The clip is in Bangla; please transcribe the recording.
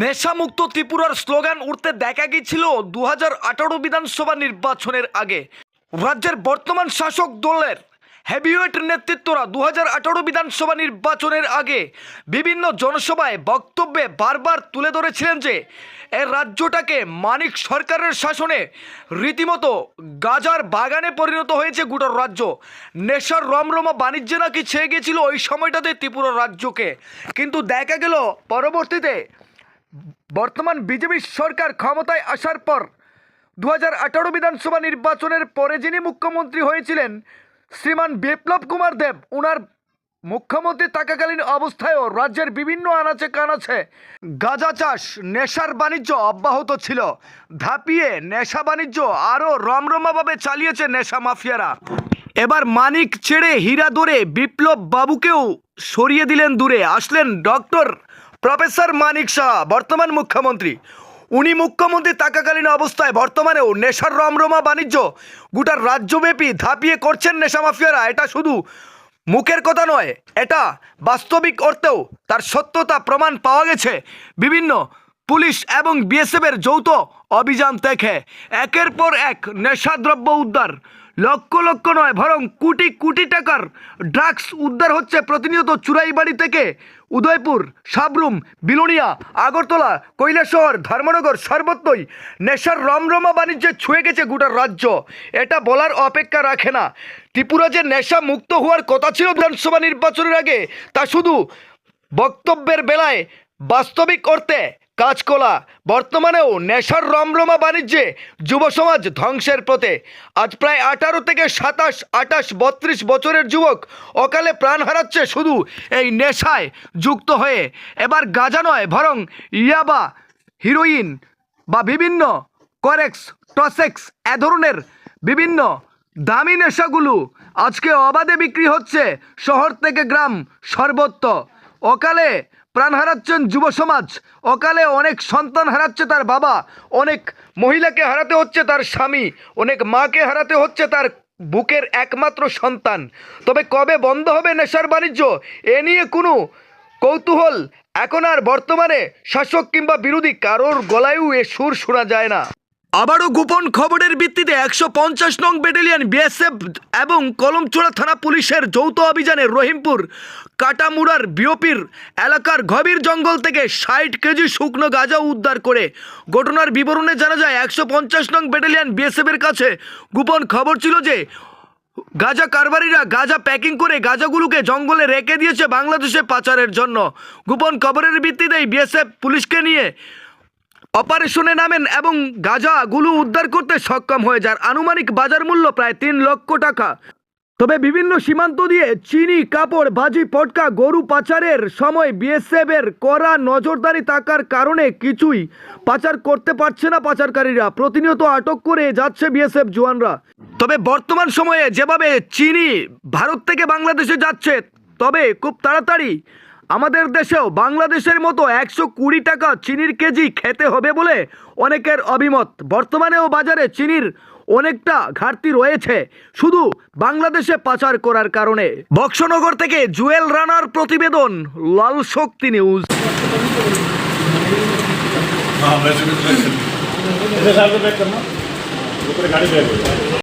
নেশামুক্ত ত্রিপুরার স্লোগান উঠতে দেখা গিয়েছিল 2018 বিধানসভা নির্বাচনের আগে। রাজ্যের বর্তমান শাসক দলের হেভিওয়েট নেতৃত্বরা 2018 বিধানসভা নির্বাচনের আগে বিভিন্ন জনসভায় বক্তব্যে বারবার তুলে ধরেছিলেন যে এই রাজ্যটাকে মানিক সরকারের শাসনে রীতিমতো গাজার বাগানে পরিণত হয়েছে গোটা রাজ্য। নেশার রমরমা বাণিজ্যে নাকি ছেয়ে গিয়েছিল ওই সময়টাতে ত্রিপুরা রাজ্যকে। কিন্তু দেখা গেল পরবর্তীতে বর্তমান বিজেপি সরকার ক্ষমতায় আসার পর 2018 বিধানসভা নির্বাচনের পরে যিনি মুখ্যমন্ত্রী হয়েছিলেন শ্রীমান বিপ্লব কুমার দেব, ওনার মুখ্যমন্ত্রী থাকাকালীন অবস্থায়ও রাজ্যের বিভিন্ন আনাচে কানাচে গাঁজা চাষ, নেশার বাণিজ্য অব্যাহত ছিল। ধাপিয়ে নেশা বাণিজ্য আরও রমরমাভাবে চালিয়েছে নেশা মাফিয়ারা। এবার মানিক ছেড়ে হীরা ধরে বিপ্লব বাবুকেও সরিয়ে দিলেন দূরে। আসলেন ডক্টর প্রফেসর মানিক শাহ, বর্তমান মুখ্যমন্ত্রী। উনি মুখ্যমন্ত্রী থাকাকালীন অবস্থায় বর্তমানেও নেশার রমরমা বাণিজ্য গোটা রাজ্যব্যাপী ধাপিয়ে করছেন নেশা মাফিয়ারা। এটা শুধু মুখের কথা নয়, এটা বাস্তবিক অর্থেও তার সত্যতা প্রমাণ পাওয়া গেছে বিভিন্ন পুলিশ এবং বিএসএফের যৌথ অভিযান থেকে। একের পর এক নেশাদ্রব্য উদ্ধার, লক্ষ লক্ষ নয় বরং কোটি কোটি টাকার ড্রাগস উদ্ধার হচ্ছে প্রতিনিয়ত চুরাইবাড়ি থেকে উদয়পুর, সাবরুম, বিলোনিয়া, আগরতলা, কৈলাসহর, ধর্মনগর সর্বত্রই নেশার রমরমা বাণিজ্যে ছুঁয়ে গেছে গোটা রাজ্য। এটা বলার অপেক্ষা রাখে না। ত্রিপুরা যে নেশা মুক্ত হওয়ার কথা ছিল বিধানসভা নির্বাচনের আগে, তা শুধু বক্তব্যের বেলায় বাস্তবিক অর্থে কাজ করা। বর্তমানেও নেশার রমরমা বাণিজ্যে যুব সমাজ ধ্বংসের পথে। আজ প্রায় 18 থেকে 27, 28, 32 বছরের যুবক অকালে প্রাণ হারাচ্ছে শুধু এই নেশায় যুক্ত হয়ে। এবার গাঁজা নয় বরং ইয়াবা, হিরোইন বা বিভিন্ন করেক্স, টসেক্স এ ধরনের বিভিন্ন দামি নেশাগুলো আজকে অবাধে বিক্রি হচ্ছে শহর থেকে গ্রাম সর্বত্র। অকালে প্রাণ হারাচ্ছেন যুব সমাজ, অকালে অনেক সন্তান হারাচ্ছে তার বাবা, অনেক মহিলাকে হারাতে হচ্ছে তার স্বামী, অনেক মাকে হারাতে হচ্ছে তার বুকের একমাত্র সন্তান। তবে কবে বন্ধ হবে নেশার বাণিজ্য, এ নিয়ে কোনো কৌতূহল এখন আর বর্তমানে শাসক কিংবা বিরোধী কারোর গলায়ও এ সুর শোনা যায় না। আবারও গোপন খবরের ভিত্তিতে 150 নং ব্যাটালিয়ন বিএসএফ এবং কলমচোড়া থানা পুলিশের যৌথ অভিযানে রহিমপুর কাটামুড়ার বিওপির এলাকার গভীর জঙ্গল থেকে 60 কেজি শুকনো গাঁজা উদ্ধার করে। ঘটনার বিবরণে জানা যায় 150 নং ব্যাটালিয়ন বিএসএফের কাছে গোপন খবর ছিল যে গাঁজা কারবারিরা গাঁজা প্যাকিং করে গাঁজাগুলোকে জঙ্গলে রেখে দিয়েছে বাংলাদেশে পাচারের জন্য। গোপন খবরের ভিত্তিতেই বিএসএফ পুলিশকে নিয়ে অপারেশনে নামেন এবং গাঁজাগুলো উদ্ধার করতে সক্ষম হয়ে যার আনুমানিক বাজার মূল্য প্রায় 3 লক্ষ টাকা। তবে বিভিন্ন সীমান্ত দিয়ে চিনি, কাপড়, ভাজি, পটকা, গরু পাচারের সময় বিএসএফের কড়া নজরদারি থাকার কারণে কিছুই পাচার করতে পারছে না পাচারকারীরা। প্রতিনিয়ত আটক করে যাচ্ছে বিএসএফ জওয়ানরা। তবে বর্তমান সময়ে যেভাবে চিনি ভারত থেকে বাংলাদেশে যাচ্ছে, তবে খুব তাড়াতাড়ি আমাদের দেশেও বাংলাদেশের মতো 120 টাকা চিনির কেজি খেতে হবে বলে অনেকের অভিমত। বর্তমানেও বাজারে চিনির অনেকটা ঘাটতি রয়েছে শুধু বাংলাদেশে পাচার করার কারণে। বক্সনগর থেকে জুয়েল রানার প্রতিবেদন, লাল শক্তি নিউজ।